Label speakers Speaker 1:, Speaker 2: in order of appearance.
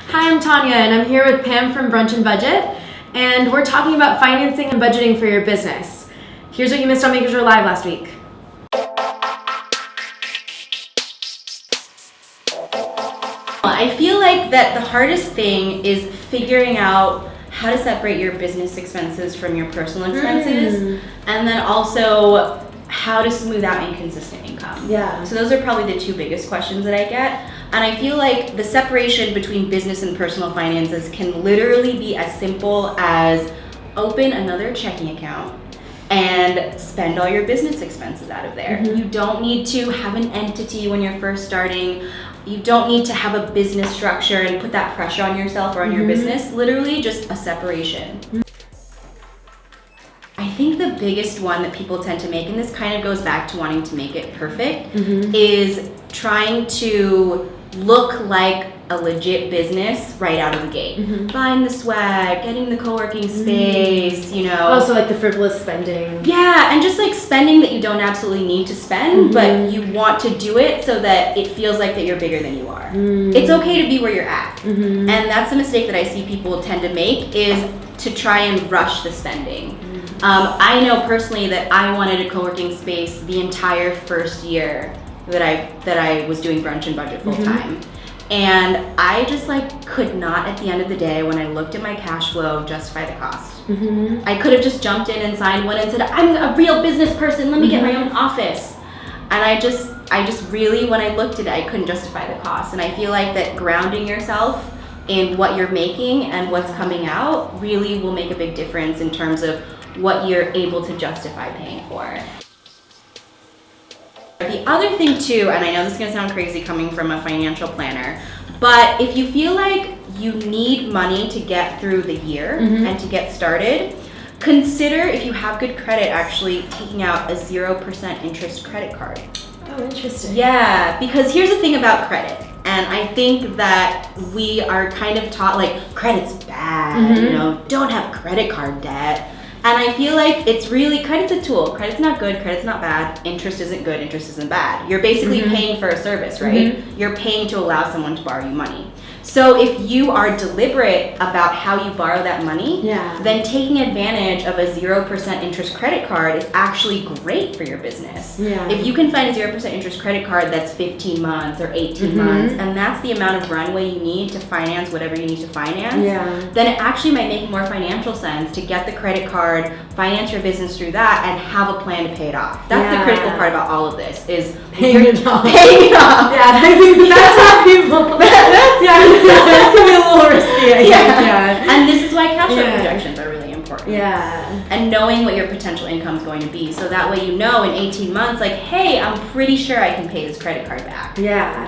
Speaker 1: Hi, I'm Tanya, and I'm here with Pam from Brunch and Budget, and we're talking about financing and budgeting for your business. Here's what you missed on Makers Row Live last week.
Speaker 2: I feel like that the hardest thing is figuring out how to separate your business expenses from your personal expenses, and then also how to smooth out inconsistent income.
Speaker 1: Yeah.
Speaker 2: So those are probably the two biggest questions that I get. And I feel like the separation between business and personal finances can literally be as simple as open another checking account and spend all your business expenses out of there. You don't need to have an entity when you're first starting. You don't need to have a business structure and put that pressure on yourself or on your business. Literally just a separation. I think the biggest one that people tend to make, and this kind of goes back to wanting to make it perfect, is trying to look like a legit business right out of the gate. Buying the swag, getting the co-working space, you know.
Speaker 1: Also like the frivolous spending.
Speaker 2: Yeah, and just like spending that you don't absolutely need to spend, but you want to do it so that it feels like that you're bigger than you are. It's okay to be where you're at. And that's the mistake that I see people tend to make, is to try and rush the spending. I know personally that I wanted a co-working space the entire first year that I was doing Brunch and Budget full time. And I just like could not at the end of the day, when I looked at my cash flow, justify the cost. I could have just jumped in and signed one and said, I'm a real business person, let me get my own office. And I just really, when I looked at it, I couldn't justify the cost. And I feel like that grounding yourself in what you're making and what's coming out really will make a big difference in terms of what you're able to justify paying for. The other thing too, and I know this is gonna sound crazy coming from a financial planner, but if you feel like you need money to get through the year and to get started, consider, if you have good credit, actually taking out a 0% interest credit card.
Speaker 1: Oh, interesting.
Speaker 2: Yeah, because here's the thing about credit. And I think that we are kind of taught like credit's bad, you know, don't have credit card debt. And I feel like it's really, credit's a tool. Credit's not good, credit's not bad. Interest isn't good, interest isn't bad. You're basically paying for a service, right? You're paying to allow someone to borrow you money. So if you are deliberate about how you borrow that money, then taking advantage of a 0% interest credit card is actually great for your business. If you can find a 0% interest credit card that's 15 months or 18 months, and that's the amount of runway you need to finance whatever you need to finance, then it actually might make more financial sense to get the credit card, finance your business through that, and have a plan to pay it off. That's the critical part about all of this, is
Speaker 1: paying it off.
Speaker 2: Yeah,
Speaker 1: I think that's how people. That can be a little risky, I think.
Speaker 2: And this is why cash flow projections are really important.
Speaker 1: Yeah.
Speaker 2: And knowing what your potential income is going to be. So that way you know in 18 months, like, hey, I'm pretty sure I can pay this credit card back.
Speaker 1: Yeah.